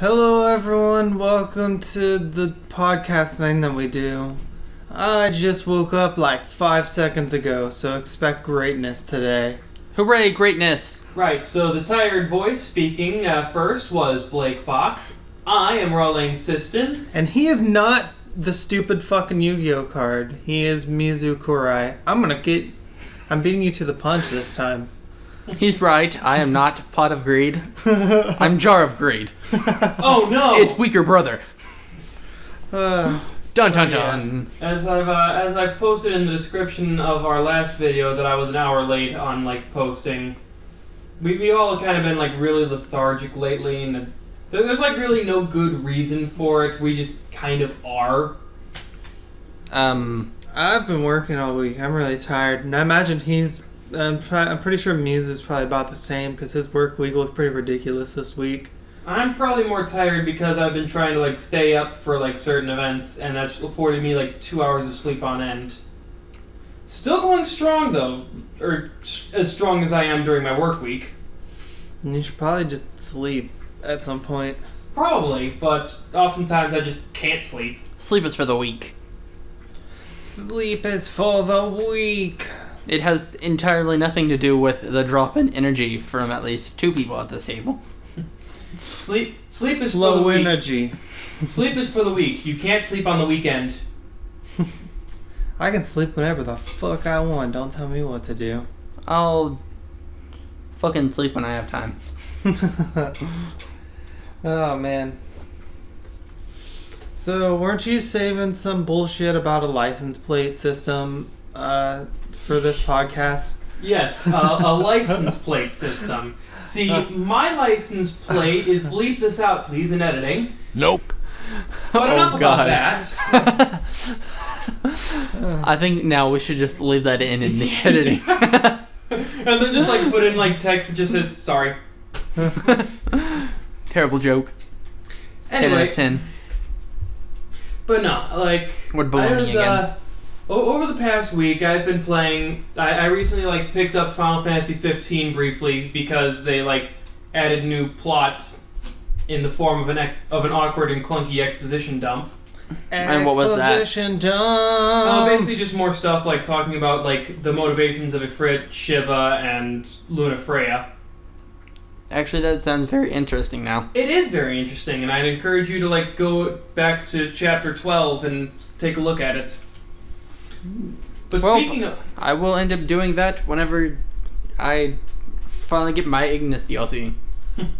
Hello everyone, welcome to the podcast thing that we do. I just woke up like 5 seconds ago, so expect greatness today. Hooray, greatness! Right, so the tired voice speaking first was Blake Foxx. I am Ralleign Siston. And he is not the stupid fucking Yu-Gi-Oh card. He is Mizu Kurai. I'm beating you to the punch this time. He's right, I am not Pot of Greed. I'm Jar of Greed. Oh no! It's weaker brother. Dun dun dun. Yeah. As I've posted in the description of our last video that I was an hour late on posting, we all kind of been really lethargic lately, and there's really no good reason for it. We just kind of are. I've been working all week. I'm really tired, and I imagine I'm pretty sure Mizu's probably about the same because his work week looked pretty ridiculous this week. I'm probably more tired because I've been trying to stay up for certain events, and that's afforded me 2 hours of sleep on end. Still going strong though, or as strong as I am during my work week. And you should probably just sleep at some point. Probably, but oftentimes I just can't sleep. Sleep is for the weak. Sleep is for the weak. It has entirely nothing to do with the drop in energy from at least 2 people at this table. Sleep is low for the weak. energy. Sleep is for the weak. You can't sleep on the weekend. I can sleep whenever the fuck I want. Don't tell me what to do. I'll fucking sleep when I have time. Oh man. So weren't you saving some bullshit about a license plate system for this podcast? Yes, a license plate system. See, my license plate is bleep this out, please, in editing. Nope. But enough about that. I think now we should just leave that in the editing. And then just put in text that just says, sorry. Terrible joke. 10 out Anyway, of 10. but no, What baloney again? Over the past week, I've been playing. I recently picked up Final Fantasy 15 briefly because they added new plot in the form of an awkward and clunky exposition dump. And what was that? Exposition dump. Basically, just more stuff talking about the motivations of Ifrit, Shiva, and Luna Freya. Actually, that sounds very interesting now. It is very interesting, and I'd encourage you to go back to chapter 12 and take a look at it. But speaking of... I will end up doing that whenever I finally get my Ignis DLC.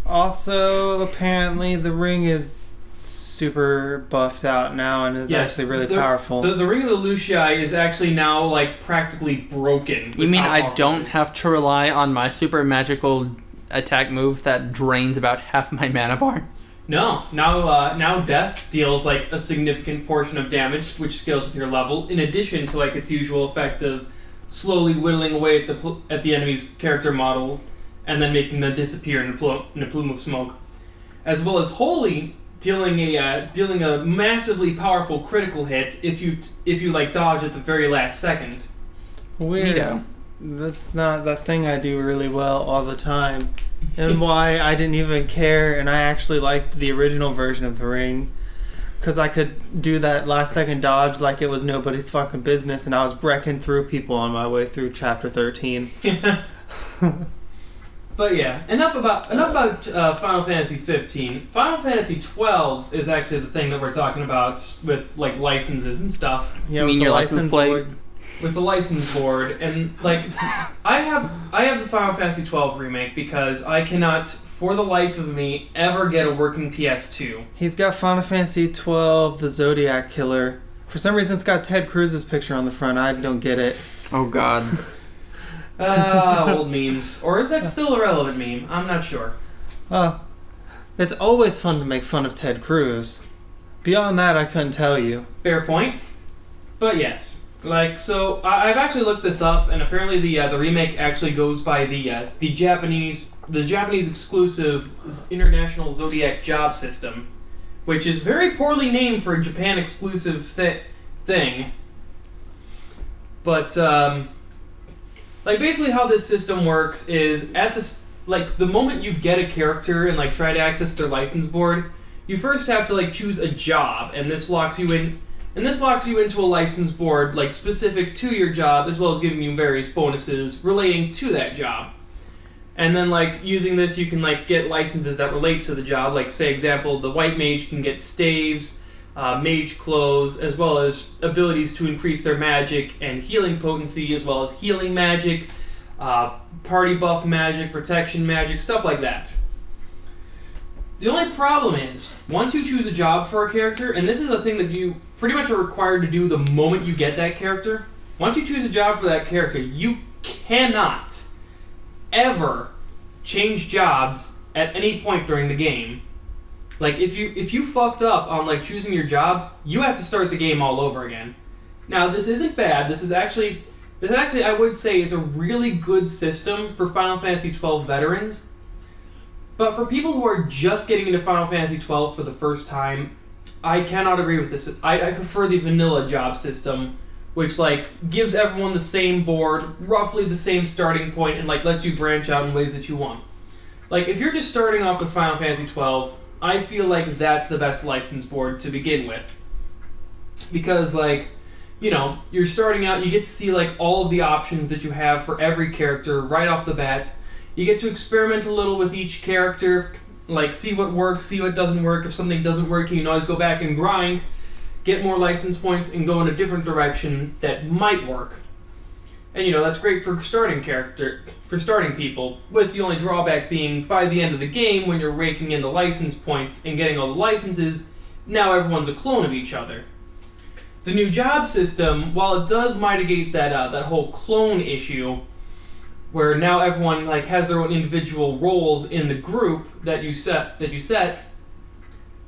Also, apparently, the ring is super buffed out now and is actually really powerful. The Ring of the Lucia is actually now practically broken. You mean I don't have to rely on my super magical attack move that drains about half my mana bar? No. Now Death deals a significant portion of damage, which scales with your level, in addition to its usual effect of slowly whittling away at the enemy's character model and then making them disappear in a plume of smoke. As well as Holy dealing a massively powerful critical hit if you dodge at the very last second. Weird. Neato. That's not the thing I do really well all the time. And why I didn't even care, and I actually liked the original version of the ring. Because I could do that last second dodge like it was nobody's fucking business, and I was wrecking through people on my way through chapter 13. But yeah, enough about Final Fantasy 15. Final Fantasy 12 is actually the thing that we're talking about with licenses and stuff. Yeah, You mean with your the license plate? board. With the license board, and I have the Final Fantasy 12 remake because I cannot, for the life of me, ever get a working PS2. He's got Final Fantasy 12, the Zodiac Killer. For some reason, it's got Ted Cruz's picture on the front. I don't get it. Oh god. Old memes. Or is that still a relevant meme? I'm not sure. It's always fun to make fun of Ted Cruz. Beyond that, I couldn't tell you. Fair point. But yes. So I've actually looked this up, and apparently the remake actually goes by the Japanese exclusive International Zodiac Job System, which is very poorly named for a Japan exclusive thing. But basically how this system works is at this the moment you get a character and try to access their license board, you first have to like choose a job, and this locks you in. And this locks you into a license board like specific to your job, as well as giving you various bonuses relating to that job. And then like using this, you can like get licenses that relate to the job. Like say example, the white mage can get staves, mage clothes, as well as abilities to increase their magic and healing potency, as well as healing magic, party buff magic, protection magic, stuff like that. The only problem is, once you choose a job for a character, and this is a thing that you pretty much are required to do the moment you get that character, once you choose a job for that character, you cannot ever change jobs at any point during the game. Like, if you fucked up on, like, choosing your jobs, you have to start the game all over again. Now, this isn't bad. This actually, I would say, is a really good system for Final Fantasy XII veterans. But for people who are just getting into Final Fantasy XII for the first time, I cannot agree with this. I prefer the vanilla job system, which like gives everyone the same board, roughly the same starting point, and like lets you branch out in ways that you want. Like if you're just starting off with Final Fantasy XII, I feel like that's the best license board to begin with. Because like, you know, you're starting out, you get to see like all of the options that you have for every character right off the bat. You get to experiment a little with each character, like see what works, see what doesn't work. If something doesn't work, you can always go back and grind, get more license points, and go in a different direction that might work. And you know, that's great for starting people, with the only drawback being by the end of the game, when you're raking in the license points and getting all the licenses, now everyone's a clone of each other. The new job system, while it does mitigate that whole clone issue, where now everyone like has their own individual roles in the group that you set.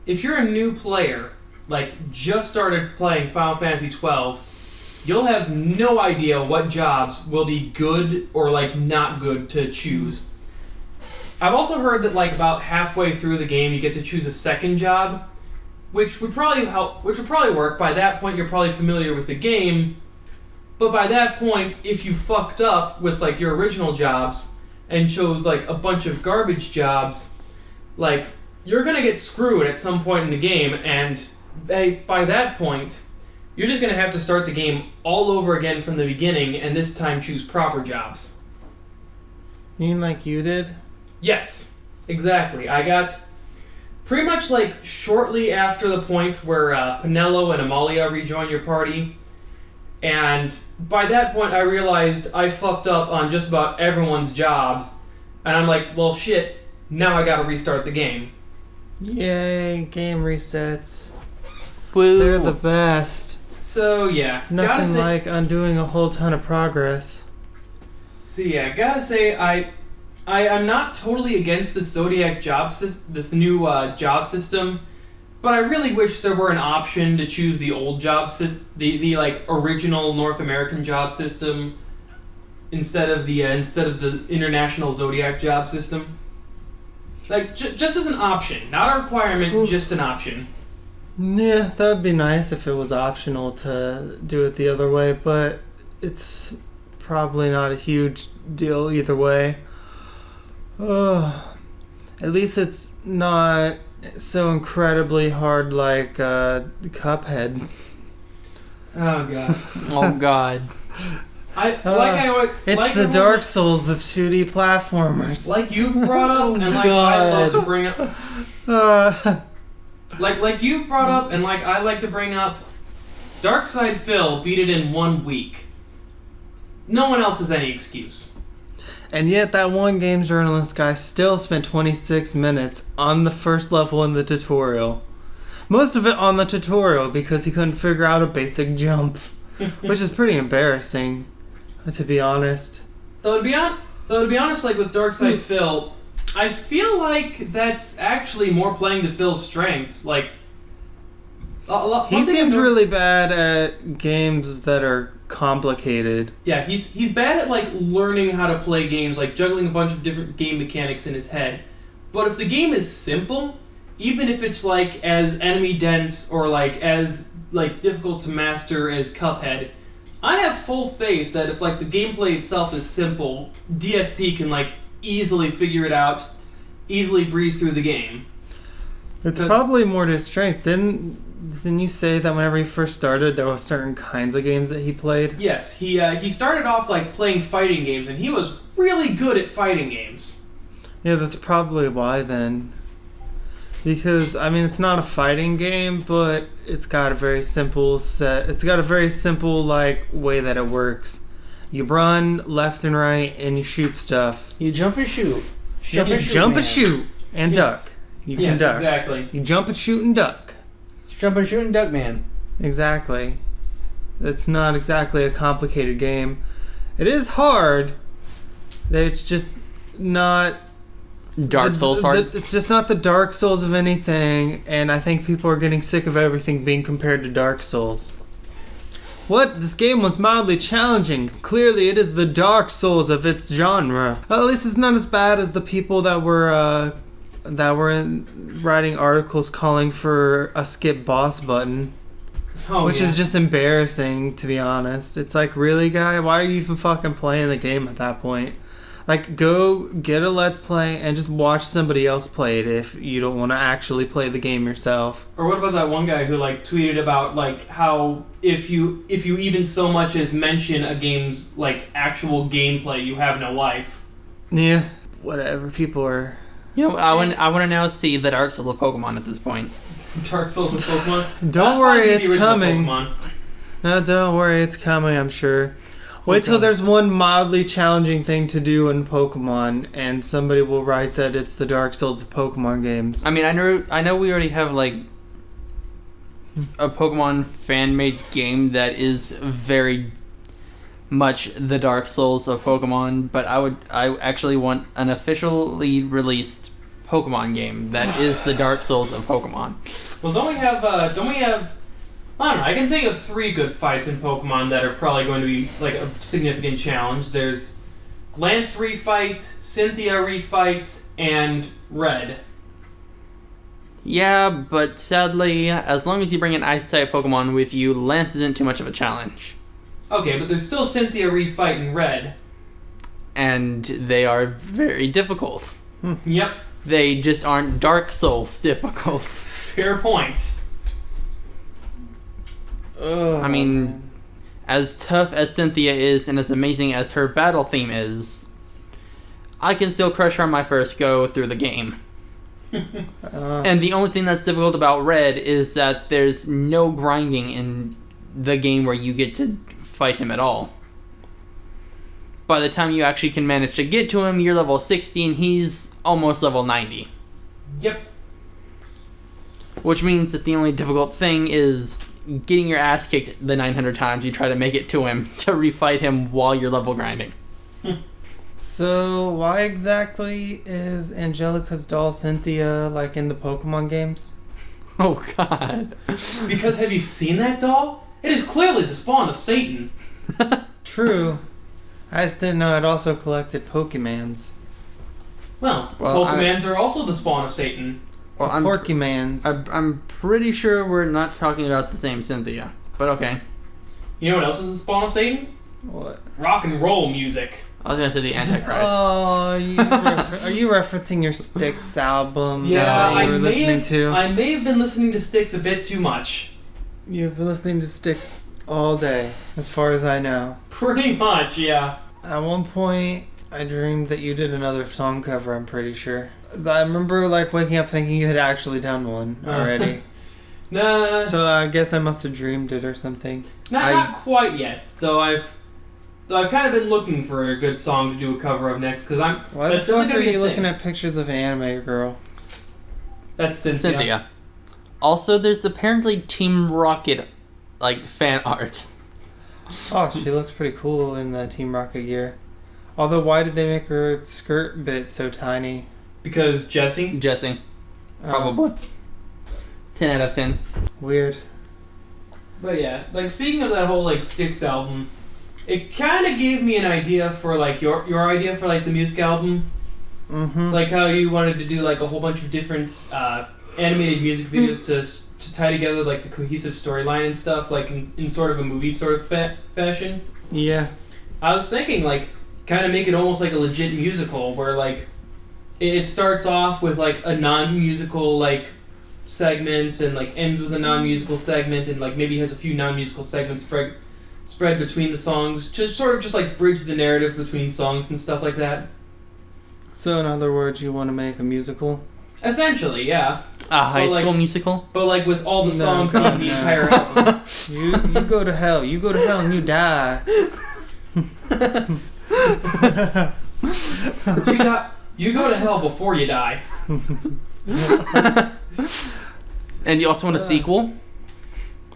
If you're a new player, like just started playing Final Fantasy XII, you'll have no idea what jobs will be good or like not good to choose. I've also heard that like about halfway through the game you get to choose a second job, which would probably work. By that point you're probably familiar with the game. But by that point, if you fucked up with like your original jobs and chose like a bunch of garbage jobs, like you're gonna get screwed at some point in the game, and by that point, you're just gonna have to start the game all over again from the beginning, and this time choose proper jobs. You mean like you did? Yes, exactly. I got pretty much like shortly after the point where Penelo and Amalia rejoin your party. And by that point, I realized I fucked up on just about everyone's jobs. And I'm like, well, shit, now I gotta restart the game. Yay, game resets. Woo. They're the best. So, yeah. Nothing like undoing a whole ton of progress. So, yeah, gotta say, I'm not totally against the Zodiac this new job system. But I really wish there were an option to choose the old job the like original North American job system instead of the international Zodiac job system. Like just as an option, not a requirement, just an option. Yeah, that would be nice if it was optional to do it the other way, but it's probably not a huge deal either way. At least it's not so incredibly hard like Cuphead. Oh god. Oh god. It's the Dark Souls of 2D platformers. Like you've brought up, and like I love to bring up. Like you've brought up, and like I like to bring up. Darkside Phil beat it in 1 week. No one else has any excuse. And yet that one game journalist guy still spent 26 minutes on the first level in the tutorial. Most of it on the tutorial because he couldn't figure out a basic jump. Which is pretty embarrassing, to be honest. Though to be honest, like with Darkside Phil, I feel like that's actually more playing to Phil's strengths. Like, he seems really bad at games that are complicated. Yeah, he's bad at like learning how to play games, like juggling a bunch of different game mechanics in his head. But if the game is simple, even if it's like as enemy dense or like as like difficult to master as Cuphead, I have full faith that if like the gameplay itself is simple, DSP can like easily figure it out, easily breeze through the game. It's probably more to his strengths. Didn't you say that whenever he first started, there were certain kinds of games that he played? Yes, he started off like playing fighting games, and he was really good at fighting games. Yeah, that's probably why then. Because, I mean, it's not a fighting game, but it's got a very simple like, way that it works. You run left and right, and you shoot stuff. You jump and shoot. Jump and shoot, and duck. You can duck. Exactly. You jump and shoot and duck. Jump and shoot and duck, man. Exactly. It's not exactly a complicated game. It is hard. It's just not... Dark Souls hard? It's just not the Dark Souls of anything, and I think people are getting sick of everything being compared to Dark Souls. What? This game was mildly challenging. Clearly, it is the Dark Souls of its genre. Well, at least it's not as bad as the people that were writing articles calling for a skip boss button. Which is just embarrassing, to be honest. It's like, really, guy? Why are you even fucking playing the game at that point? Like, go get a Let's Play and just watch somebody else play it if you don't want to actually play the game yourself. Or what about that one guy who, like, tweeted about, like, how if you even so much as mention a game's, like, actual gameplay, you have no life. Yeah, whatever. People are... You know, I want to now see the Dark Souls of Pokemon at this point. Dark Souls of Pokemon? Don't worry, it's coming. Pokemon. No, don't worry, it's coming, I'm sure. Wait till there's one mildly challenging thing to do in Pokemon, and somebody will write that it's the Dark Souls of Pokemon games. I mean, I know we already have, like, a Pokemon fan-made game that is very much the Dark Souls of Pokemon, but I actually want an officially released Pokemon game that is the Dark Souls of Pokemon. Well, don't we have, I don't know, I can think of 3 good fights in Pokemon that are probably going to be, like, a significant challenge. There's Lance Refight, Cynthia Refight, and Red. Yeah, but sadly, as long as you bring an Ice-type Pokemon with you, Lance isn't too much of a challenge. Okay, but there's still Cynthia Refight and Red. And they are very difficult. Yep. They just aren't Dark Souls difficult. Fair point. I mean, as tough as Cynthia is and as amazing as her battle theme is, I can still crush her on my first go through the game. And the only thing that's difficult about Red is that there's no grinding in the game where you get to fight him at all. By the time you actually can manage to get to him, you're level 60 and he's almost level 90. Yep. Which means that the only difficult thing is getting your ass kicked the 900 times you try to make it to him to refight him while you're level grinding. So, why exactly is Angelica's doll Cynthia, like, in the Pokemon games? Oh, God. Because have you seen that doll? It is clearly the spawn of Satan. True. I just didn't know it also collected Pokemans. Well Pokemans are also the spawn of Satan. Well, Porkymans. I'm pretty sure we're not talking about the same Cynthia, but okay. You know what else is the spawn of Satan? What? Rock and roll music. I was gonna say the Antichrist. Oh, are you referencing your Styx album Yeah, that you were listening to? I may have been listening to Styx a bit too much. You've been listening to Styx all day, as far as I know. Pretty much, yeah. At one point, I dreamed that you did another song cover, I'm pretty sure. I remember, like, waking up thinking you had actually done one already. Nah. So I guess I must have dreamed it or something. Not quite yet, though I've kind of been looking for a good song to do a cover of next, because Why the fuck are you looking at pictures of an anime girl? That's Cynthia. Also, there's apparently Team Rocket, like, fan art. Oh, she looks pretty cool in the Team Rocket gear. Although, why did they make her skirt bit so tiny? Because Jessie? Probably. 10 out of 10. Weird. But yeah, like, speaking of that whole, like, Styx album, it kind of gave me an idea for, like, your idea for, like, the music album. Mm-hmm. Like how you wanted to do, like, a whole bunch of different animated music videos to tie together, like, the cohesive storyline and stuff, like, in sort of a movie sort of fashion. Yeah. I was thinking, like, kind of make it almost like a legit musical where, like, it starts off with, like, a non-musical, like, segment and like ends with a non-musical segment and like maybe has a few non-musical segments spread between the songs, just sort of just like bridge the narrative between songs and stuff like that. So in other words, you want to make a musical? Essentially, yeah. A high school musical? But like with all the songs being the entire album. You go to hell. You go to hell and you die. You go to hell before you die. And you also want a sequel?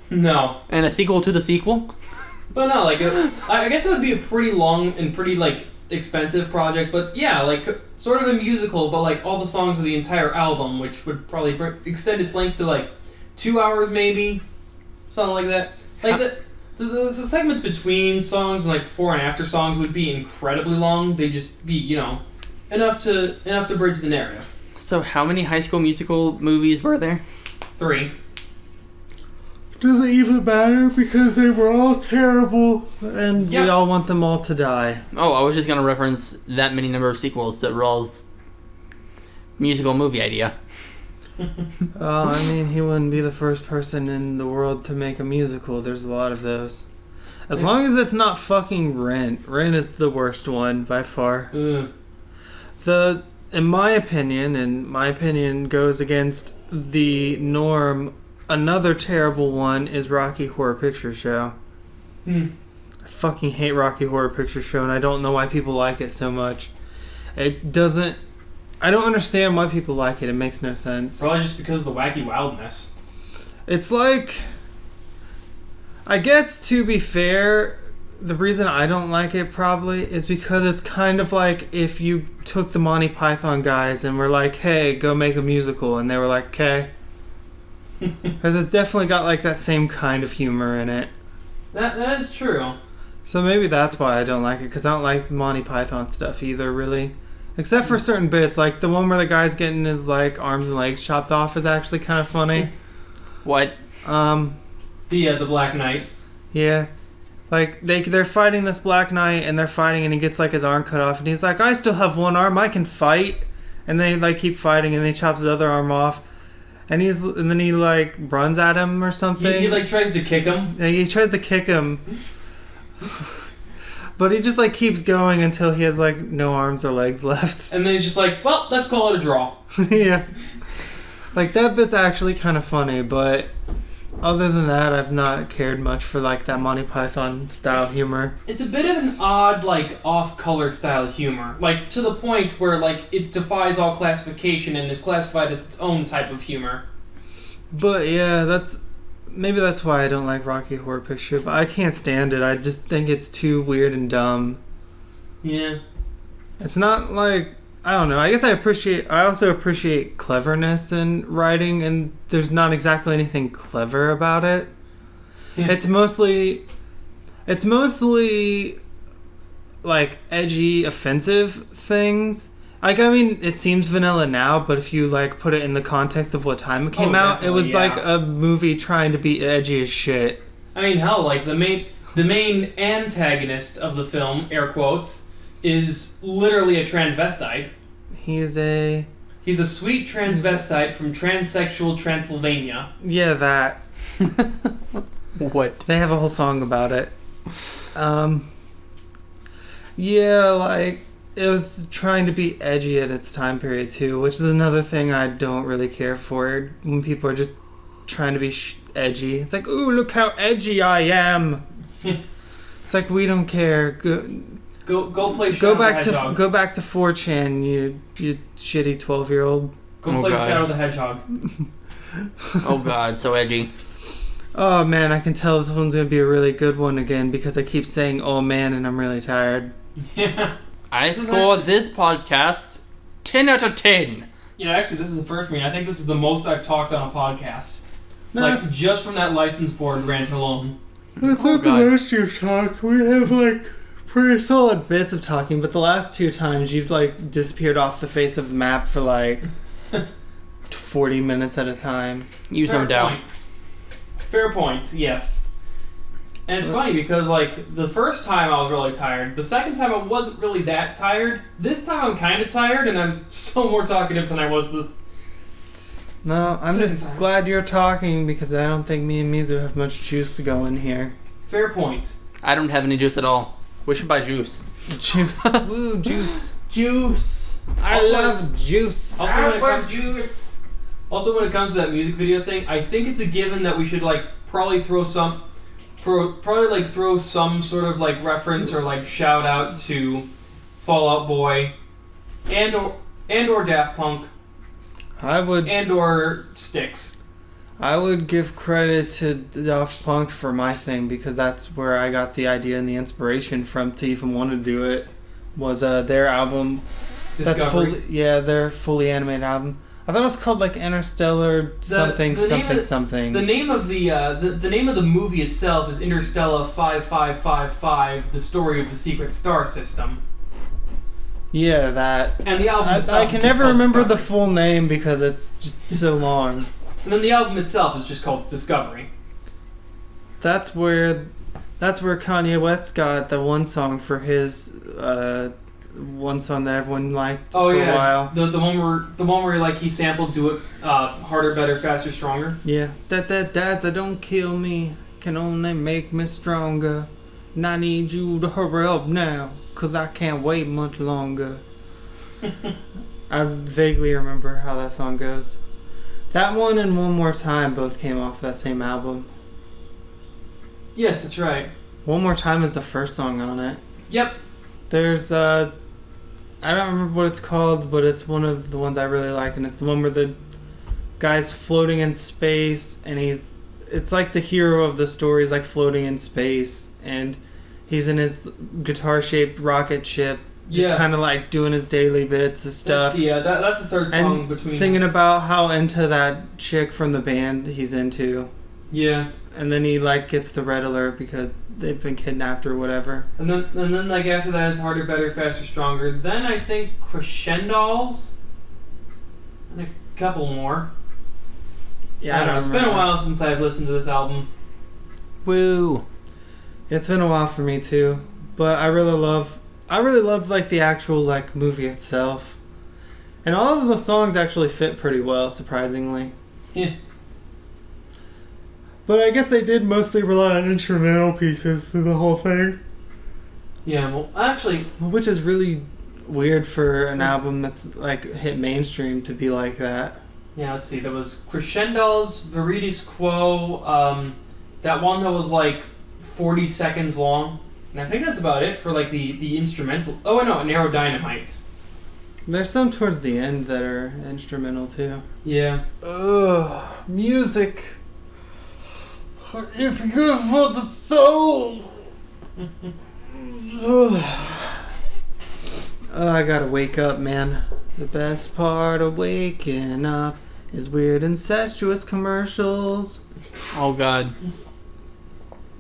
No. And a sequel to the sequel? But no, like, I guess it would be a pretty long and pretty, like, expensive project. But yeah, like, sort of a musical, but like all the songs of the entire album, which would probably extend its length to like 2 hours maybe. Something like that. Like, the segments between songs and like before and after songs would be incredibly long. They'd just be, you know, enough to bridge the narrative. So how many High School Musical movies were there? 3. Does it even matter because they were all terrible and we all want them all to die? Oh, I was just going to reference that many number of sequels to Rawls' musical movie idea. I mean, he wouldn't be the first person in the world to make a musical. There's a lot of those. As long as it's not fucking Rent. Rent is the worst one by far. In my opinion goes against the norm. Another terrible one is Rocky Horror Picture Show. I fucking hate Rocky Horror Picture Show, and I don't know why people like it so much. I don't understand why people like it. It makes no sense. Probably just because of the wacky wildness. It's like, I guess to be fair, the reason I don't like it probably is because it's kind of like if you took the Monty Python guys and were like, hey, go make a musical, and they were like, okay. Because it's definitely got like that same kind of humor in it. That is true. So maybe that's why I don't like it, because I don't like Monty Python stuff either, really. Except for certain bits, like the one where the guy's getting his like arms and legs chopped off is actually kind of funny. What? The Black Knight. Yeah. Like they're fighting this Black Knight and they're fighting and he gets like his arm cut off and he's like, I still have one arm, I can fight. And they like keep fighting and they chop his other arm off. And then he like runs at him or something. He like tries to kick him. Yeah, he tries to kick him. But he just like keeps going until he has like no arms or legs left. And then he's just like, well, let's call it a draw. Yeah. Like that bit's actually kind of funny, but other than that, I've not cared much for like that Monty Python style humor. It's a bit of an odd, like, off-color style humor. Like, to the point where, like, it defies all classification and is classified as its own type of humor. But yeah, maybe that's why I don't like Rocky Horror Picture, but I can't stand it. I just think it's too weird and dumb. Yeah. It's not like, I don't know. I guess I also appreciate cleverness in writing, and there's not exactly anything clever about it. Yeah. It's mostly like edgy, offensive things. Like, I mean, it seems vanilla now, but if you like put it in the context of what time it came out, it was like a movie trying to be edgy as shit. I mean, hell, like the main antagonist of the film, air quotes, is literally a transvestite. He's a sweet transvestite from transsexual Transylvania. Yeah, that. What? They have a whole song about it. Yeah, like, it was trying to be edgy at its time period too, which is another thing I don't really care for when people are just trying to be edgy. It's like, ooh, look how edgy I am. It's like, we don't care. Go play Shadow the Hedgehog. Go back to 4chan, you shitty 12-year-old. Go play Shadow the Hedgehog. Oh god, so edgy. Oh man, I can tell this one's gonna be a really good one again because I keep saying "oh man" and I'm really tired. Yeah. I scored this podcast 10 out of 10. You know, actually, this is the first for me. I think this is the most I've talked on a podcast. Like, just from that license board rant alone. That's not the most you've talked. We have, like, pretty solid bits of talking, but the last 2 times you've, like, disappeared off the face of the map for, like, 40 minutes at a time. You some doubt. Fair point, yes. And it's funny because, like, the first time I was really tired. The second time I wasn't really that tired. This time I'm kind of tired, and I'm still more talkative than I was this. No, I'm Second just time. glad you're talking because I don't think me and Mizu have much juice to go in here. Fair point. I don't have any juice at all. We should buy juice. Juice. Woo, juice. Juice. I Also- love juice. Also, when it comes, juice. also, when it comes to that music video thing, I think it's a given that we should like probably throw some sort of like reference or like shout out to Fall Out Boy, and or Daft Punk, I would and or Styx. give credit to Daft Punk for my thing because that's where I got the idea and the inspiration from to even want to do it. Was their album. Discovery. Their fully animated album. I thought it was called like Interstellar something. The name of the name of the movie itself is Interstellar 5555: The Story of the Secret Star System. Yeah, that. And the album itself I is can just never called remember the Discovery. full name because it's just so long. And then the album itself is just called Discovery. That's where Kanye West got the one song for his one song that everyone liked Oh for yeah, a while. the one where like he sampled "Do It," harder, better, faster, stronger. Yeah, that don't kill me, can only make me stronger. And I need you to hurry up now, 'cause I can't wait much longer. I vaguely remember how that song goes. That one and One More Time both came off that same album. Yes, that's right. One More Time is the first song on it. Yep. There's I don't remember what it's called, but it's one of the ones I really like, and it's the one where the guy's floating in space, and it's like the hero of the story is like floating in space, and he's in his guitar-shaped rocket ship, just Yeah. kind of like doing his daily bits of stuff, That's the third song and between. singing about how into that chick from the band he's into, Yeah. and then he like gets the red alert because they've been kidnapped or whatever. And then like after that is harder, better, faster, stronger. Then I think Crescendos, and a couple more. Yeah, I don't know. It's been a while since I've listened to this album. Woo. It's been a while for me too, but I really love like the actual like movie itself, and all of the songs actually fit pretty well, surprisingly. Yeah. But I guess they did mostly rely on instrumental pieces through the whole thing, Yeah. Well, actually, which is really weird for an album that's like hit mainstream to be like that. yeah. Let's see. There was Crescendos, Veritas Quo, that one that was like 40 seconds long, and I think that's about it for like the instrumental. Oh no, and Aerodynamite. There's some towards the end that are instrumental too. Yeah. Ugh, music. It's good for the soul. Ugh. I gotta wake up, man. The best part of waking up is weird incestuous commercials. Oh god.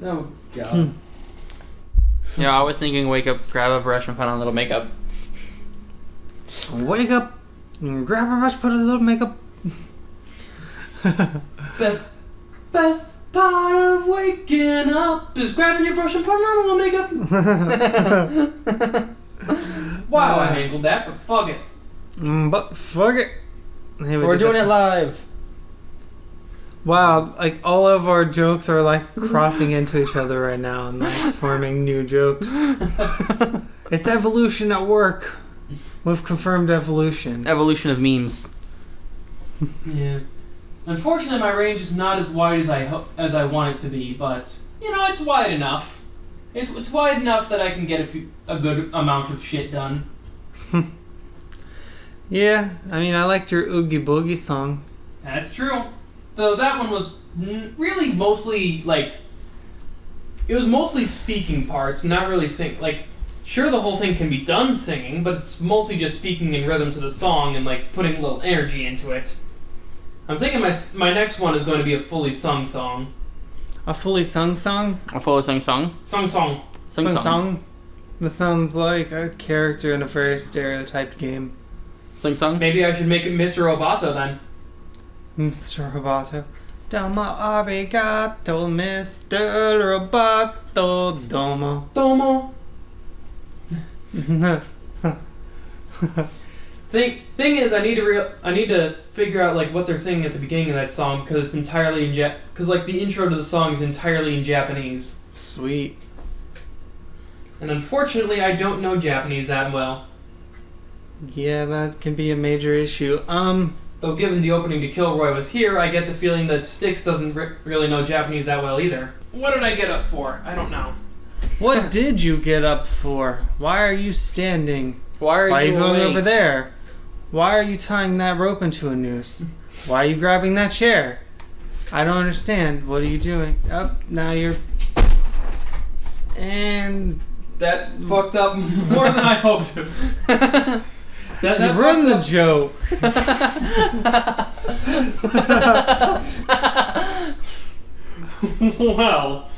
Oh god. Yeah, I was thinking wake up, grab a brush, and put on a little makeup. Wake up, and grab a brush, put a little makeup. Best part of waking up is grabbing your brush and putting on a little makeup. Wow, I angled that, but fuck it. But fuck it. Hey, We're doing it live. Wow, like all of our jokes are like crossing into each other right now and like forming new jokes. It's evolution at work. We've confirmed evolution. Evolution of memes. Yeah. Unfortunately, my range is not as wide as I want it to be, but you know, it's wide enough. It's wide enough that I can get a good amount of shit done. Yeah, I mean, I liked your Oogie Boogie song. That's true. Though that one was really mostly like, it was mostly speaking parts, not really sing. Like, sure, the whole thing can be done singing, but it's mostly just speaking in rhythm to the song and like putting a little energy into it. I'm thinking my next one is going to be a fully sung song. A fully sung song? A fully sung song. Sung song. Sung song. That sounds like a character in a very stereotyped game. Sung song. Maybe I should make it Mr. Roboto then. Mr. Roboto. Domo arigato, Mr. Roboto. Domo. Domo. Thing is, I need to figure out like what they're singing at the beginning of that song because it's entirely in because like the intro to the song is entirely in Japanese. Sweet. And unfortunately, I don't know Japanese that well. Yeah, that can be a major issue. Though given the opening to Kilroy was here, I get the feeling that Styx doesn't really know Japanese that well either. What did I get up for? I don't know. What did you get up for? Why are you standing? Why are you going awake? over there? Why are you tying that rope into a noose? Why are you grabbing that chair? I don't understand. What are you doing? Now you're... And... That fucked up more than I hoped. That you ruined the joke. Well,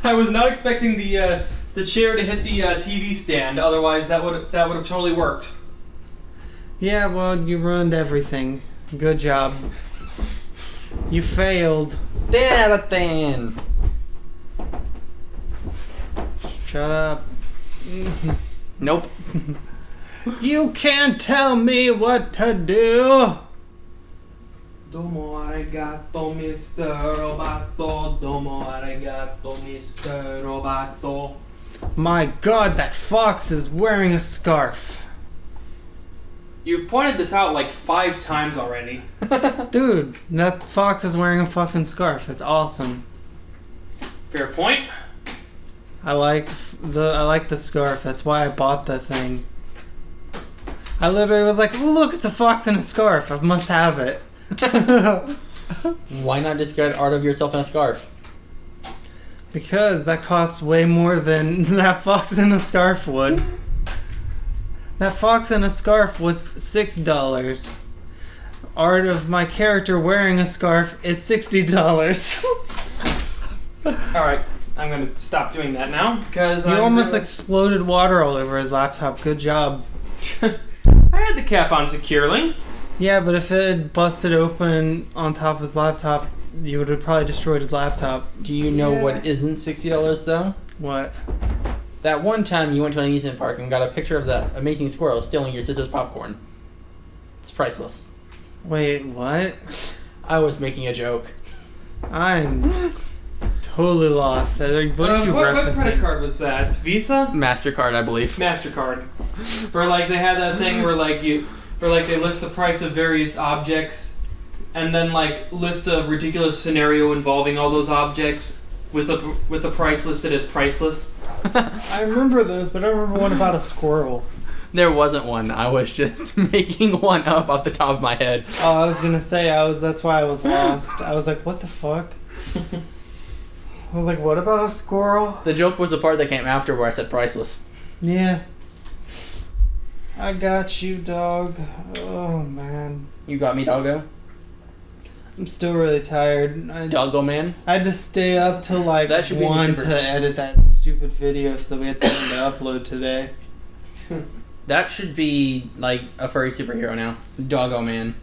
I was not expecting the chair to hit the TV stand. Otherwise, that would have totally worked. Yeah, well, you ruined everything. Good job. You failed. Damn it, then. Shut up. Nope. You can't tell me what to do. Domo arigato, Mr. Roboto. Domo arigato, Mr. Roboto. My God, that fox is wearing a scarf. You've pointed this out like 5 times already. Dude, that fox is wearing a fucking scarf. It's awesome. Fair point. I like the scarf. That's why I bought the thing. I literally was like, "Ooh, look, it's a fox in a scarf. I must have it." Why not just get art of yourself in a scarf? Because that costs way more than that fox in a scarf would. That fox in a scarf was $6. Art of my character wearing a scarf is $60. Alright, I'm gonna stop doing that now because You almost exploded water all over his laptop. Good job. I had the cap on securely. Yeah, but if it had busted open on top of his laptop, you would have probably destroyed his laptop. Do you know what isn't $60 though? What? That one time you went to an amusement park and got a picture of that amazing squirrel stealing your sister's popcorn. It's priceless. Wait, what? I was making a joke. I'm totally lost. What are you What referencing? credit card was that? Visa? MasterCard, I believe. MasterCard. Where like they had that thing where they list the price of various objects and then like list a ridiculous scenario involving all those objects with the price listed as priceless. I remember those, but I don't remember one about a squirrel. There wasn't one. I was just making one up off the top of my head. Oh, I was gonna say that's why I was lost. I was like, what the fuck? I was like, what about a squirrel? The joke was the part that came after where I said priceless. Yeah. I got you, dog. Oh, man. You got me, doggo? I'm still really tired. Doggo man? I had to stay up till like That should be 1 super- to edit that stupid video so we had something to upload today. That should be like a furry superhero now. Doggo man.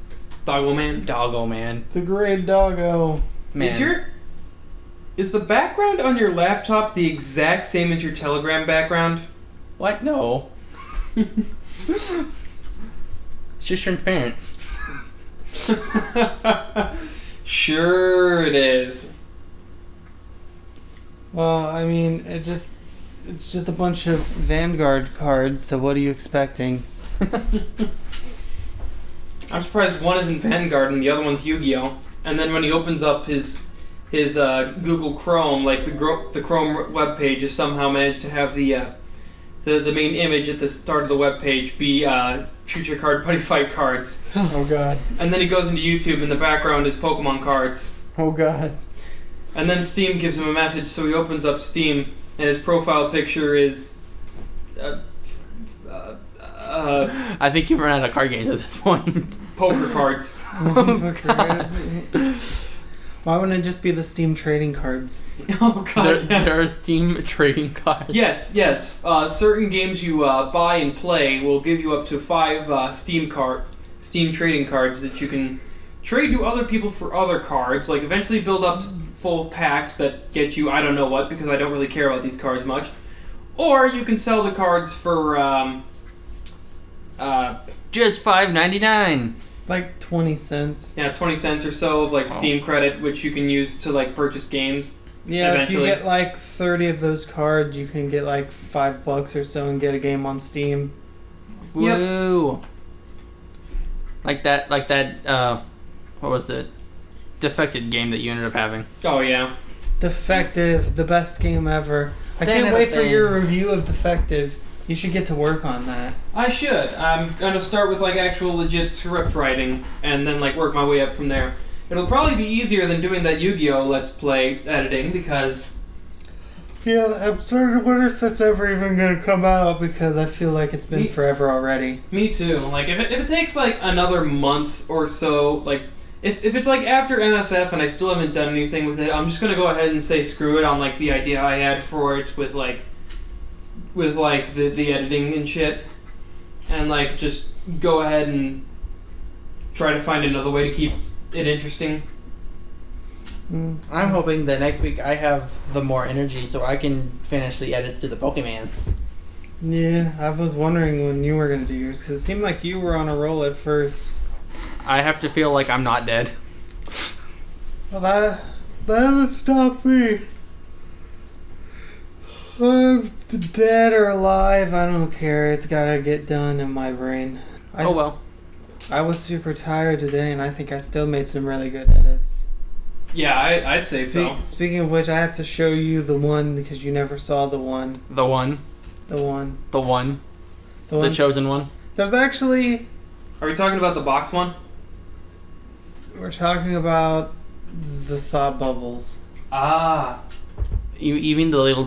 Doggo man. Doggo man. The great doggo. Man. Is the background on your laptop the exact same as your Telegram background? What? No. It's just transparent. Sure it is. Well, I mean, it's just a bunch of Vanguard cards, so what are you expecting? I'm surprised one isn't Vanguard and the other one's Yu-Gi-Oh! And then when he opens up his Google Chrome, like the Chrome web page, has somehow managed to have the main image at the start of the web page be Future Card Buddy Fight cards. Oh god. And then he goes into YouTube and the background is Pokemon cards. Oh god. And then Steam gives him a message, so he opens up Steam and his profile picture is I think you've run out of card games at this point. poker cards. Why wouldn't it just be the Steam trading cards? Oh god. There are Steam trading cards. Yes. Certain games you buy and play will give you up to 5 Steam trading cards that you can trade to other people for other cards. Like eventually build up to full packs that get you I don't know what because I don't really care about these cards much. Or you can sell the cards for Just $5.99. Like 20 cents. Yeah, 20 cents or so of like Steam credit, which you can use to like purchase games. Yeah, Eventually. if you get like 30 of those cards, you can get like $5 or so and get a game on Steam. Yep. Woo. Like that, what was it? Defected game that you ended up having. Oh yeah. Defective, the best game ever. I can't wait for your review of Defective. You should get to work on that. I should. I'm gonna start with like actual legit script writing and then like work my way up from there. It'll probably be easier than doing that Yu-Gi-Oh! Let's Play editing because... Yeah, I'm starting to wonder if that's ever even going to come out because I feel like it's been forever already. Me too. Like, if it takes like another month or so, like, if it's like after MFF and I still haven't done anything with it, I'm just going to go ahead and say screw it on like the idea I had for it with the editing and shit. And like, just go ahead and try to find another way to keep it interesting. I'm hoping that next week I have the more energy so I can finish the edits to the Pokemans. Yeah, I was wondering when you were going to do yours because it seemed like you were on a roll at first. I have to feel like I'm not dead. Well, that doesn't stop me. I'm dead or alive, I don't care. It's got to get done in my brain. Oh well. I was super tired today, and I think I still made some really good edits. Yeah, I'd say so. Speaking of which, I have to show you the one because you never saw the one. The one. The one. The one. The one. The chosen one. There's actually... Are we talking about the box one? We're talking about the thought bubbles. Ah. You mean the little.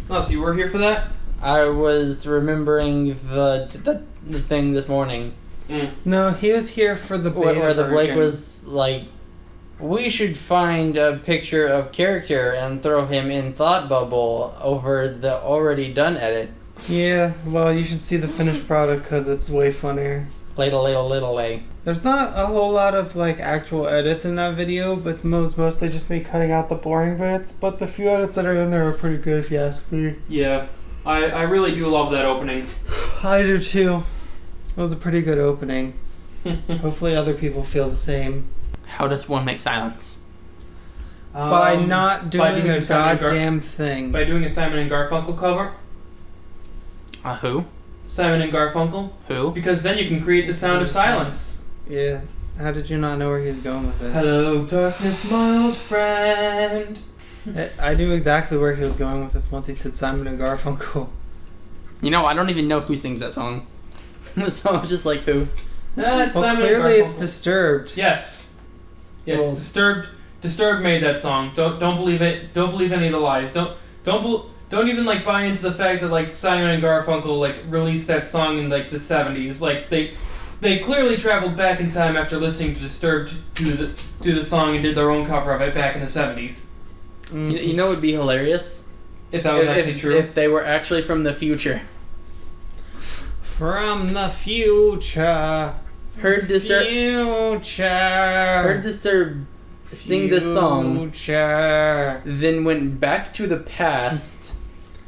Oh, so you were here for that? I was remembering the thing this morning. No, he was here for the beta where the Blake version. was like, we should find a picture of character and throw him in Thought Bubble over the already done edit. Yeah, well, you should see the finished product because it's way funnier. Little. There's not a whole lot of like actual edits in that video, but it's mostly just me cutting out the boring bits. But the few edits that are in there are pretty good if you ask me. Yeah, I really do love that opening. I do too. It was a pretty good opening. Hopefully other people feel the same. How does one make silence? By not doing a Simon goddamn thing. By doing a Simon and Garfunkel cover. Who? Simon and Garfunkel. Who? Because then you can create the sound of silence. Yeah. How did you not know where he was going with this? Hello, darkness, my old friend. I knew exactly where he was going with this once he said Simon and Garfunkel. You know, I don't even know who sings that song. So I was just like, who? It's Well, Simon clearly and it's Garfunkel. Disturbed. Yes. Yes, Well- Disturbed made that song. Don't believe it. Don't believe any of the lies. Don't even like buy into the fact that like Simon and Garfunkel like released that song in like the 70s. Like they clearly traveled back in time after listening to Disturbed do the song and did their own cover of it back in the 70s. Mm-hmm. You know what would be hilarious? If that was actually true. If they were actually from the future. From the future. Heard Disturbed sing this song, Future. then went back to the past,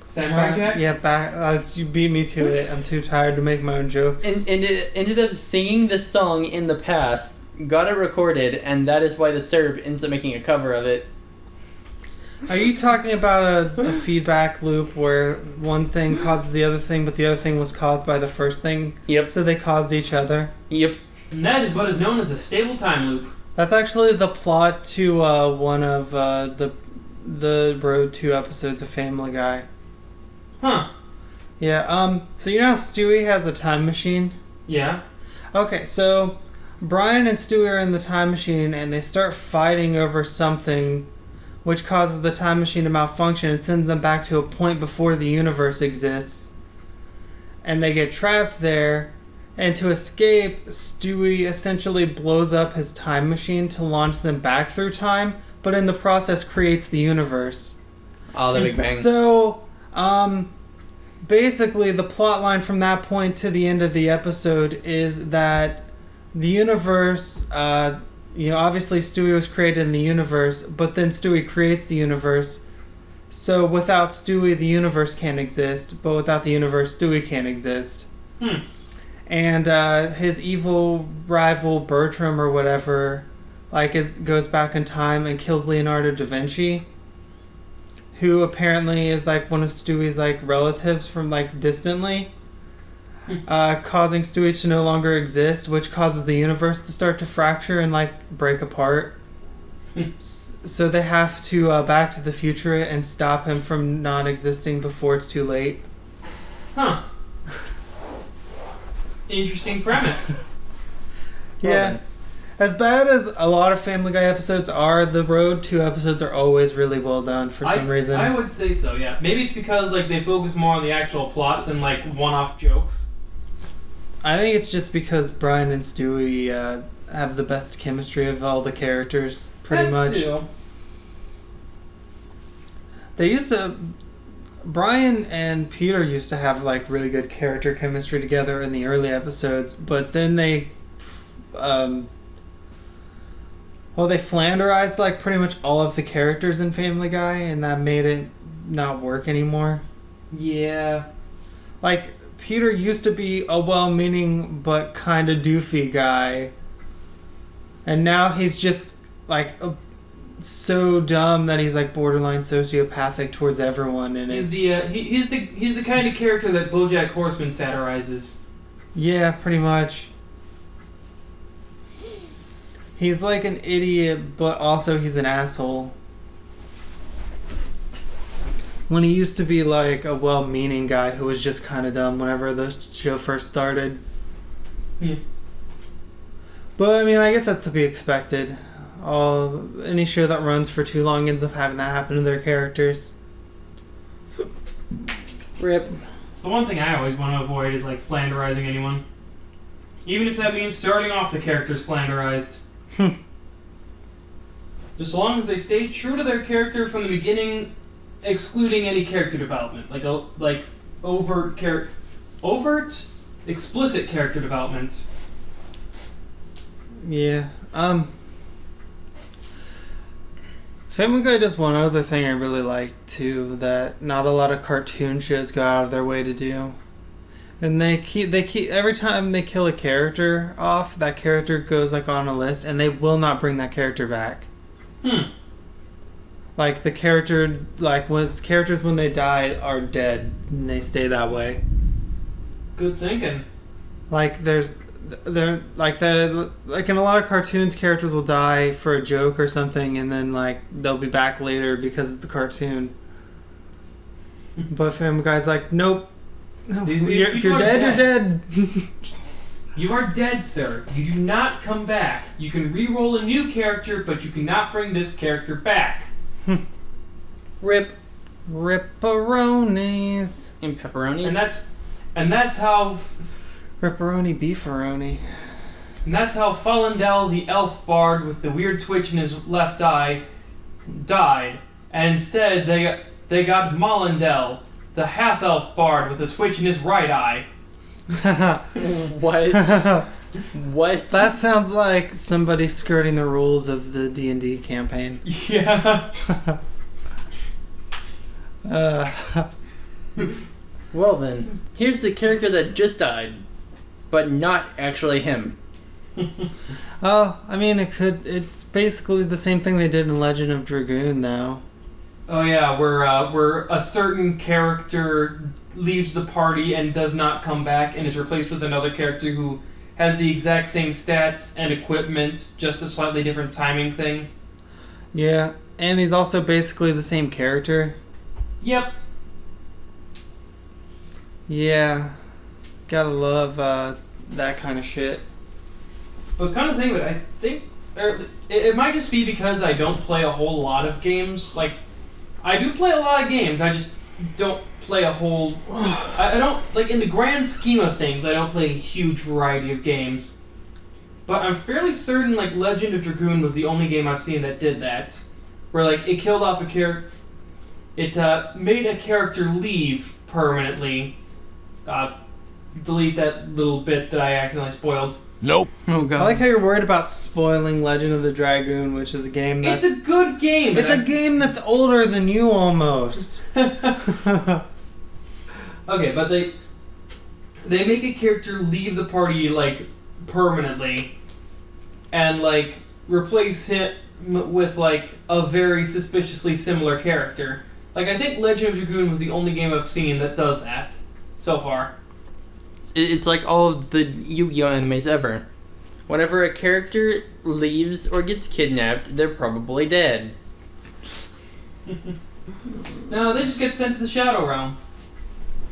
Samurai Jack? Yeah, back. You beat me to it. I'm too tired to make my own jokes. and it ended up singing this song in the past, got it recorded, and that is why Disturbed ends up making a cover of it. Are you talking about a feedback loop where one thing causes the other thing, but the other thing was caused by the first thing? Yep. So they caused each other? Yep. And that is what is known as a stable time loop. That's actually the plot to one of the Road 2 episodes of Family Guy. Huh. Yeah, so you know how Stewie has a time machine? Yeah. Okay, so Brian and Stewie are in the time machine and they start fighting over something which causes the time machine to malfunction and sends them back to a point before the universe exists. And they get trapped there, and to escape, Stewie essentially blows up his time machine to launch them back through time, but in the process creates the universe. Oh, the Big Bang. So, basically the plot line from that point to the end of the episode is that the universe, obviously Stewie was created in the universe, but then Stewie creates the universe. So without Stewie, the universe can't exist, but without the universe, Stewie can't exist. And his evil rival Bertram or whatever, goes back in time and kills Leonardo da Vinci, who apparently is one of Stewie's relatives from distantly, causing Stewie to no longer exist, which causes the universe to start to fracture and break apart. So they have to Back to the Future it and stop him from not existing before it's too late. Huh. Interesting premise. Yeah. As bad as a lot of Family Guy episodes are, the Road 2 episodes are always really well done for some reason. I would say so, yeah. Maybe it's because they focus more on the actual plot than one-off jokes. I think it's just because Brian and Stewie have the best chemistry of all the characters, pretty much. Too. They used to... Brian and Peter used to have really good character chemistry together in the early episodes, but then they they flanderized pretty much all of the characters in Family Guy, and that made it not work anymore. Yeah. Peter used to be a well-meaning but kind of doofy guy, and now he's just so dumb that he's borderline sociopathic towards everyone, and he's the kind of character that BoJack Horseman satirizes. Yeah, pretty much. He's an idiot, but also he's an asshole. When he used to be a well-meaning guy who was just kind of dumb whenever the show first started. But I mean, I guess that's to be expected. Any show that runs for too long ends up having that happen to their characters. Rip. It's the one thing I always want to avoid is flanderizing anyone. Even if that means starting off the characters flanderized. Just as long as they stay true to their character from the beginning, excluding any character development. Overt, explicit character development. Yeah. Family Guy does one other thing I really like too that not a lot of cartoon shows go out of their way to do. And they keep every time they kill a character off, that character goes on a list, and they will not bring that character back. The character, characters when they die are dead, and they stay that way. Good thinking. In a lot of cartoons, characters will die for a joke or something, and then they'll be back later because it's a cartoon. But Family Guy's nope. If you're dead, you're dead. You are dead, sir. You do not come back. You can re-roll a new character, but you cannot bring this character back. Rip. Ripperonis. And pepperonis. And that's how... Ripperoni beefaroni. And that's how Falendel, the elf bard with the weird twitch in his left eye, died. And instead, they got Molendel, the half-elf bard with a twitch in his right eye. What? What? That sounds like somebody skirting the rules of the D&D campaign. Yeah. Well then, here's the character that just died, but not actually him. I mean, it's basically the same thing they did in Legend of Dragoon, though. Oh yeah, where a certain character leaves the party and does not come back and is replaced with another character who has the exact same stats and equipment, just a slightly different timing thing. Yeah, and he's also basically the same character. Yep. Yeah, gotta love that kind of shit. But kind of thing that I think, it might just be because I don't play a whole lot of games. I do play a lot of games, I just don't play a whole... I don't, in the grand scheme of things, I don't play a huge variety of games. But I'm fairly certain, Legend of Dragoon was the only game I've seen that did that. Where, it killed off a character... It made a character leave permanently. Delete that little bit that I accidentally spoiled. Nope. Oh god. I like how you're worried about spoiling Legend of the Dragoon, which is a game that's... It's a good game! It's a game that's older than you, almost. Okay, but they make a character leave the party, like, permanently, and, like, replace him with, like, a very suspiciously similar character. Like, I think Legend of Dragoon was the only game I've seen that does that so far. It's like all of the Yu-Gi-Oh animes ever. Whenever a character leaves or gets kidnapped, they're probably dead. No, they just get sent to the Shadow Realm.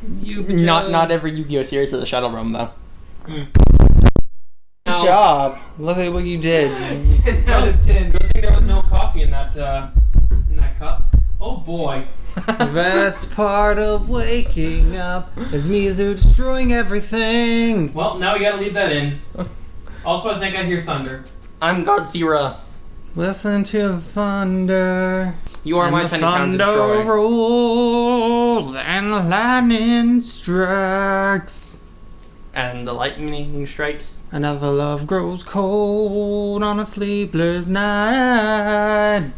Not every Yu-Gi-Oh series has a Shadow Realm, though. Good job. Look at what you did. 10 out of 10. Good thing there was no coffee in that cup. Oh boy. The best part of waking up is Mizu destroying everything. Well, now we gotta leave that in. Also, I think I hear thunder. I'm Godzilla. Listen to the thunder. You are and my the tiny pound to thunder destroy. rolls and the lightning strikes. And the lightning strikes. Another love grows cold on a sleepless night.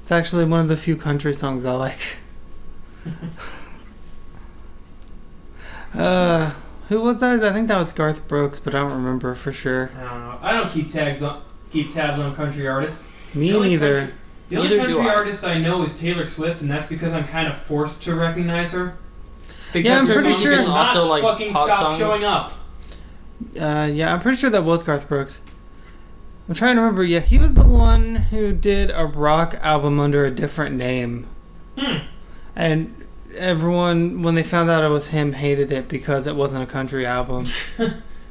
It's actually one of the few country songs I like. Who was that? I think that was Garth Brooks, but I don't remember for sure. I don't know. I don't keep tabs on country artists. Me neither. The only Neither do country I. artist I know is Taylor Swift, and that's because I'm kind of forced to recognize her. Because Yeah, I'm her pretty songs sure- will not Also, like, fucking pop stop song. showing up. Yeah, I'm pretty sure that was Garth Brooks. I'm trying to remember. Yeah, he was the one who did a rock album under a different name. And everyone, when they found out it was him, hated it because it wasn't a country album.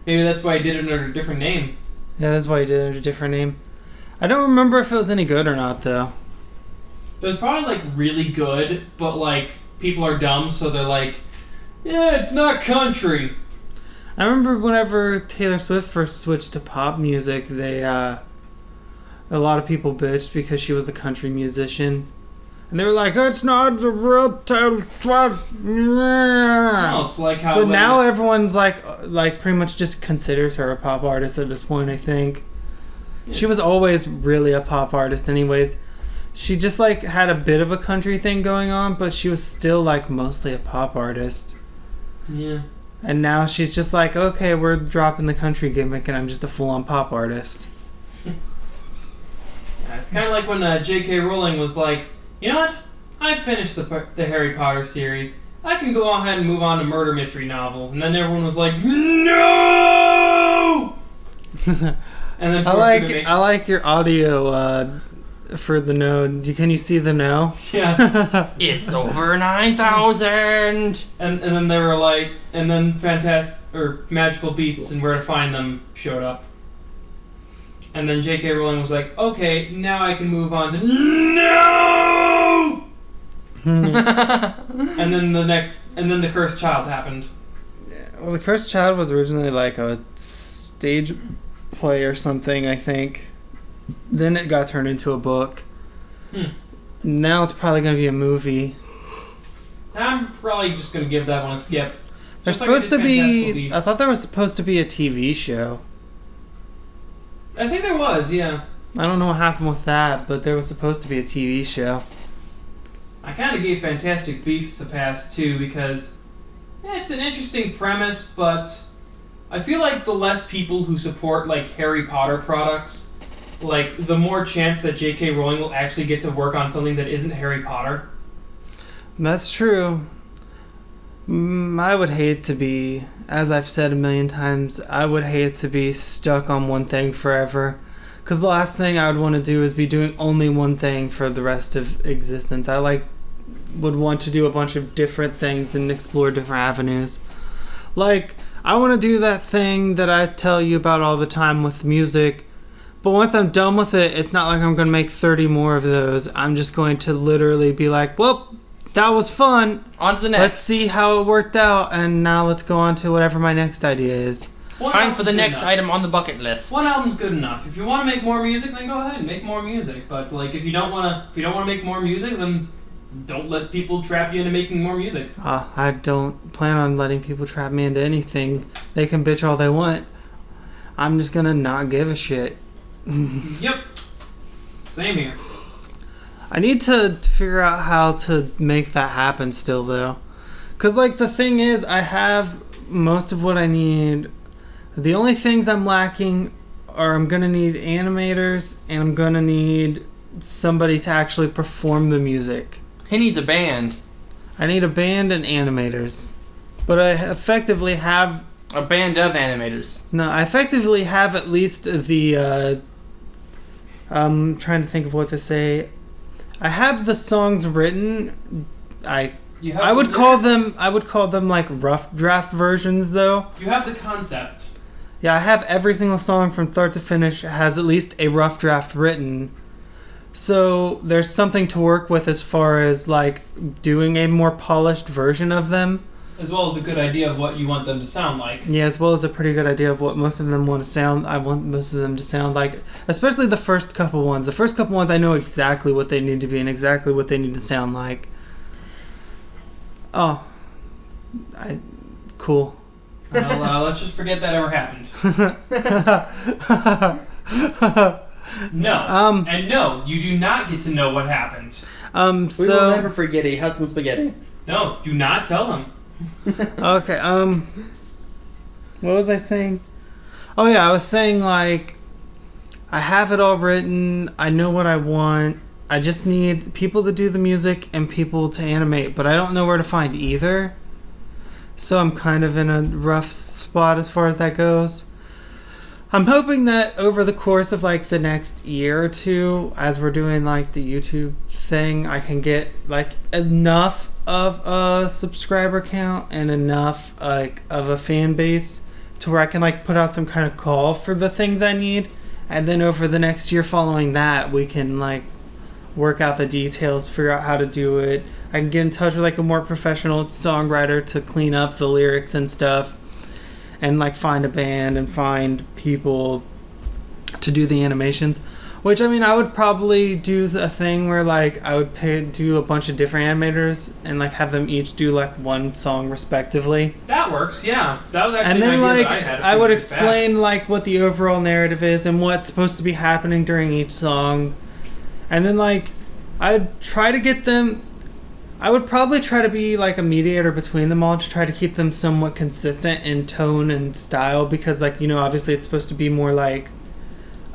Maybe that's why I did it under a different name. Yeah, that's why he did it under a different name. I don't remember if it was any good or not, though. It was probably, like, really good, but, like, people are dumb, so they're like, yeah, it's not country. I remember whenever Taylor Swift first switched to pop music, a lot of people bitched because she was a country musician. And they were like, it's not the real Taylor Swift. No, it's like how... But now everyone's like pretty much just considers her a pop artist at this point, I think. Yeah. She was always really a pop artist anyways. She just like had a bit of a country thing going on, but she was still like mostly a pop artist. Yeah. And now she's just like, okay, we're dropping the country gimmick and I'm just a full-on pop artist. Yeah, it's kind of like when J.K. Rowling was like, you know what? I finished the Harry Potter series. I can go ahead and move on to murder mystery novels. And then everyone was like, no! And then I like your audio for the no. Can you see the no? Yeah. It's over 9,000! And then they were like, and then Magical Beasts and Where to Find Them showed up. And then J.K. Rowling was like, okay, now I can move on to no! And then the Cursed Child happened. Well, the Cursed Child was originally like a stage play or something, I think. Then it got turned into a book. Now it's probably going to be a movie. I'm probably just going to give that one a skip. There's Just like I supposed to did Fantastical be... Beasts. I thought there was supposed to be a TV show. I think there was, yeah. I don't know what happened with that, but there was supposed to be a TV show. I kind of gave Fantastic Beasts a pass, too, because it's an interesting premise, but I feel like the less people who support, like, Harry Potter products, like, the more chance that J.K. Rowling will actually get to work on something that isn't Harry Potter. That's true. I would hate to be, as I've said a million times, I would hate to be stuck on one thing forever. Because the last thing I would want to do is be doing only one thing for the rest of existence. I would want to do a bunch of different things and explore different avenues. Like, I want to do that thing that I tell you about all the time with music. But once I'm done with it, it's not like I'm going to make 30 more of those. I'm just going to literally be like, well, that was fun. On to the next. Let's see how it worked out, and now let's go on to whatever my next idea is. Time for the next item on the bucket list. One album's good enough. If you want to make more music, then go ahead and make more music. But like, if you don't want to make more music, then don't let people trap you into making more music. I don't plan on letting people trap me into anything. They can bitch all they want. I'm just gonna not give a shit. Yep. Same here. I need to figure out how to make that happen still, though. Because, like, the thing is, I have most of what I need. The only things I'm lacking are I'm going to need animators, and I'm going to need somebody to actually perform the music. He needs a band. I need a band and animators. But I effectively have... A band of animators. No, I effectively have at least the... I'm trying to think of what to say. I have the songs written. I would call them like rough draft versions, though. You have the concept. Yeah, I have every single song from start to finish has at least a rough draft written. So there's something to work with as far as like doing a more polished version of them. As well as a good idea of what you want them to sound like. Yeah, as well as a pretty good idea of what most of them want to sound. I want most of them to sound like, especially the first couple ones. The first couple ones I know exactly what they need to be and exactly what they need to sound like. Oh, cool. Well, let's just forget that ever happened. No. And no, you do not get to know what happened. We will never forget a husband spaghetti. No, do not tell them. Okay, what was I saying? Oh yeah, I was saying, like, I have it all written, I know what I want, I just need people to do the music and people to animate, but I don't know where to find either. So I'm kind of in a rough spot as far as that goes. I'm hoping that over the course of like the next year or two, as we're doing like the YouTube thing, I can get like enough of a subscriber count and enough like of a fan base to where I can like put out some kind of call for the things I need, and then over the next year following that, we can like work out the details, figure out how to do it. I can get in touch with like a more professional songwriter to clean up the lyrics and stuff, and like find a band and find people to do the animations. Which, I mean, I would probably do a thing where like I would do a bunch of different animators and like have them each do like one song respectively. That works, yeah. That was actually and then an idea like that I would explain like what the overall narrative is and what's supposed to be happening during each song. And then like I'd try to get them, I would probably try to be like a mediator between them all to try to keep them somewhat consistent in tone and style, because like, you know, obviously it's supposed to be more like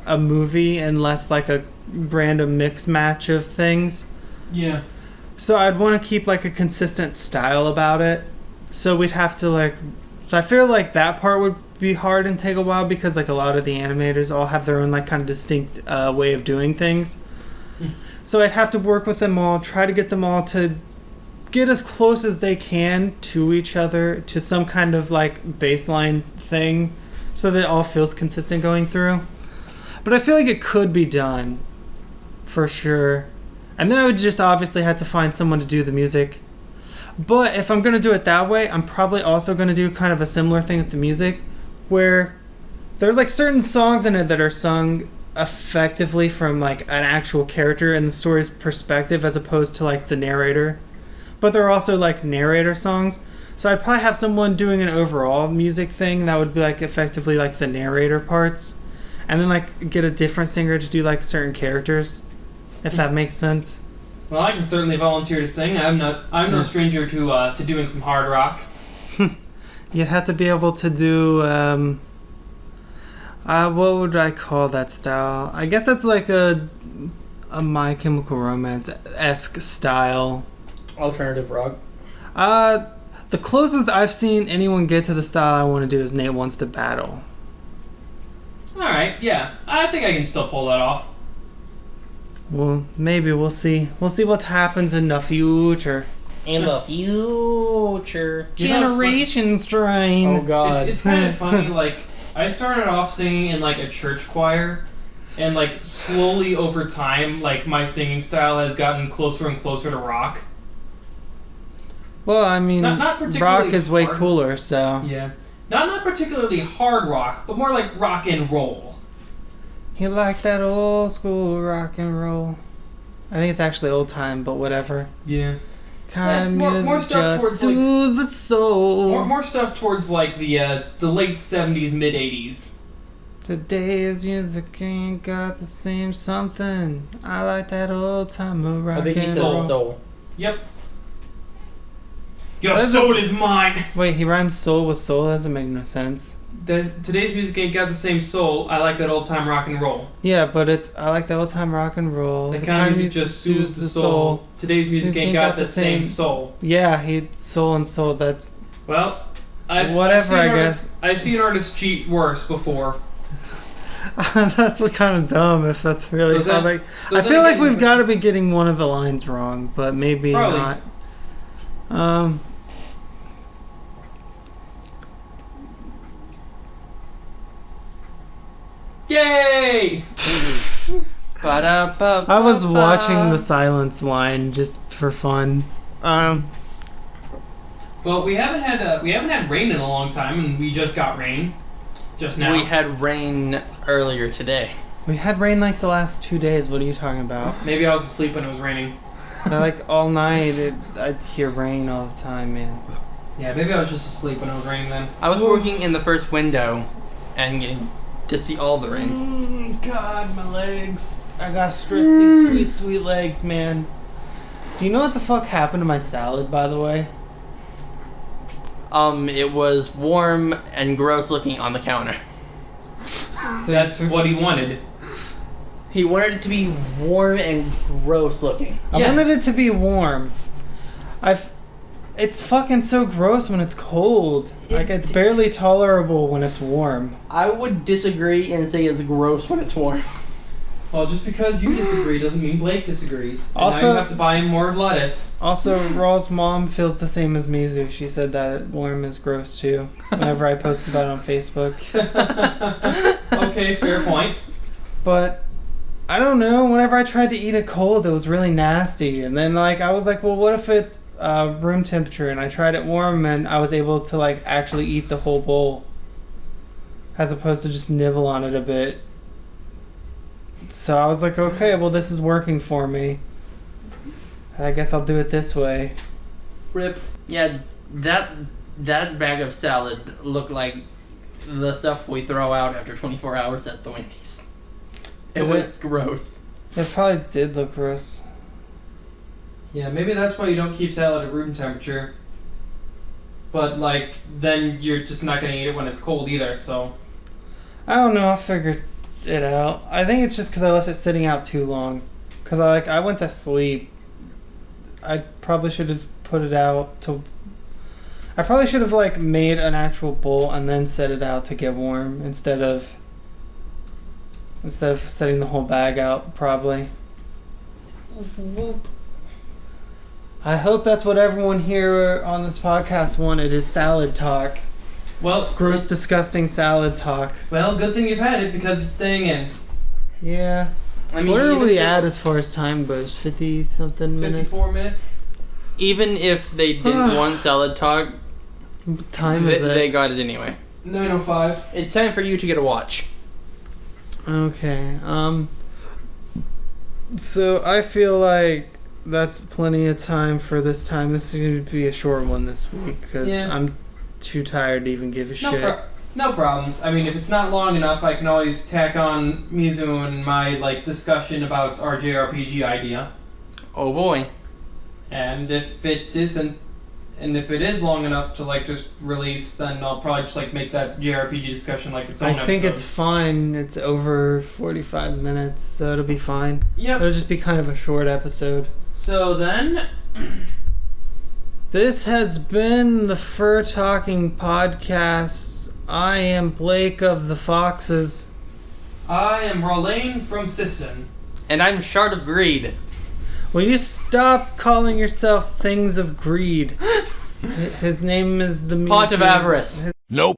a movie and less like a random mix match of things. Yeah. So I'd want to keep like a consistent style about it. So we'd have to like, so I feel like that part would be hard and take a while, because like a lot of the animators all have their own like kind of distinct way of doing things. So I'd have to work with them all, try to get them all to get as close as they can to each other, to some kind of like baseline thing, so that it all feels consistent going through. But I feel like it could be done, for sure. And then I would just obviously have to find someone to do the music. But if I'm going to do it that way, I'm probably also going to do kind of a similar thing with the music, where there's like certain songs in it that are sung effectively from like an actual character in the story's perspective, as opposed to like the narrator. But there are also like narrator songs. So I'd probably have someone doing an overall music thing that would be like effectively like the narrator parts. And then like get a different singer to do like certain characters, if that makes sense. Well, I can certainly volunteer to sing. I'm no stranger to doing some hard rock. You'd have to be able to do what would I call that style? I guess that's like a My Chemical Romance-esque style. Alternative rock. The closest I've seen anyone get to the style I want to do is Nate Wants to Battle. Alright, yeah. I think I can still pull that off. Well, maybe we'll see. We'll see what happens in the future. In the future. Generation Strain. Oh god. It's kind of funny, like, I started off singing in like a church choir, and like slowly over time, like my singing style has gotten closer and closer to rock. Well, I mean, not particularly rock is way hard. cooler, so... Yeah. Not particularly hard rock, but more like rock and roll. You like that old school rock and roll. I think it's actually old time, but whatever. Yeah. Kind more of music stuff just towards, like, soothes the soul. More stuff towards like the late 70s, mid 80s. Today's music ain't got the same something. I like that old time of rock I think he and said roll. soul. Yep. Your soul is mine. Wait, he rhymes soul with soul? That doesn't make no sense. Today's music ain't got the same soul. I like that old time rock and roll. Yeah, but I like the old time rock and roll. The kind of music just soothes the soul. Today's music ain't got the same soul. Yeah, soul and soul, that's... Well, I've seen artists cheat worse before. That's what kind of dumb if that's really how I feel like we've got to be getting one of the lines wrong, but maybe probably not. Yay! I was watching the silence line just for fun. Well, we haven't had rain in a long time, and we just got rain just now. We had rain earlier today. We had rain like the last 2 days. What are you talking about? Maybe I was asleep when it was raining. Like all night, I'd hear rain all the time, man. Yeah, maybe I was just asleep when it was raining then. I was working in the first window and getting to see all the rain. God, my legs. I gotta stretch these sweet, sweet legs, man. Do you know what the fuck happened to my salad, by the way? It was warm and gross looking on the counter. That's what he wanted. He wanted it to be warm and gross looking. I wanted it to be warm. It's fucking so gross when it's cold. Like, it's barely tolerable when it's warm. I would disagree and say it's gross when it's warm. Well, just because you disagree doesn't mean Blake disagrees. And Also, now you have to buy him more lettuce. Also, Raw's mom feels the same as Mizu. She said that warm is gross too. Whenever I posted about it on Facebook. Okay, fair point. But I don't know. Whenever I tried to eat it cold, it was really nasty. And then I was like, well, what if it's room temperature? And I tried it warm, and I was able to actually eat the whole bowl, as opposed to just nibble on it a bit. So I was like, okay, well, this is working for me. I guess I'll do it this way. Rip. Yeah, that bag of salad looked like the stuff we throw out after 24 hours at the Wendy's. It was gross. It probably did look gross. Yeah, maybe that's why you don't keep salad at room temperature. But, then you're just not going to eat it when it's cold either, so... I don't know, I'll figure it out. I think it's just because I left it sitting out too long. Because I went to sleep. I probably should have put it out to... I probably should have, made an actual bowl and then set it out to get warm instead of setting the whole bag out, probably. I hope that's what everyone here on this podcast wanted, is salad talk. Well, gross, disgusting salad talk. Well, good thing you've had it because it's staying in. Yeah. I mean, where are we at as far as time goes? 50-something minutes? 54 minutes? Even if they didn't want salad talk, what time is it? They got it anyway. 9:05. It's time for you to get a watch. Okay. So I feel like that's plenty of time for this time. This is going to be a short one this week because I'm too tired to even give a shit. No problems. I mean, if it's not long enough, I can always tack on Mizu and my discussion about our JRPG idea. Oh boy. And if it isn't, and if it is long enough to just release, then I'll probably just make that JRPG discussion its own episode. I think it's fine. It's over 45 minutes, so it'll be fine. Yep. It'll just be kind of a short episode. So then... This has been the Fur Talking Podcast. I am Blake of the Foxes. I am Ralleign from Siston. And I'm Shard of Greed. Will you stop calling yourself Things of Greed? His name is the Pot of Avarice. Nope.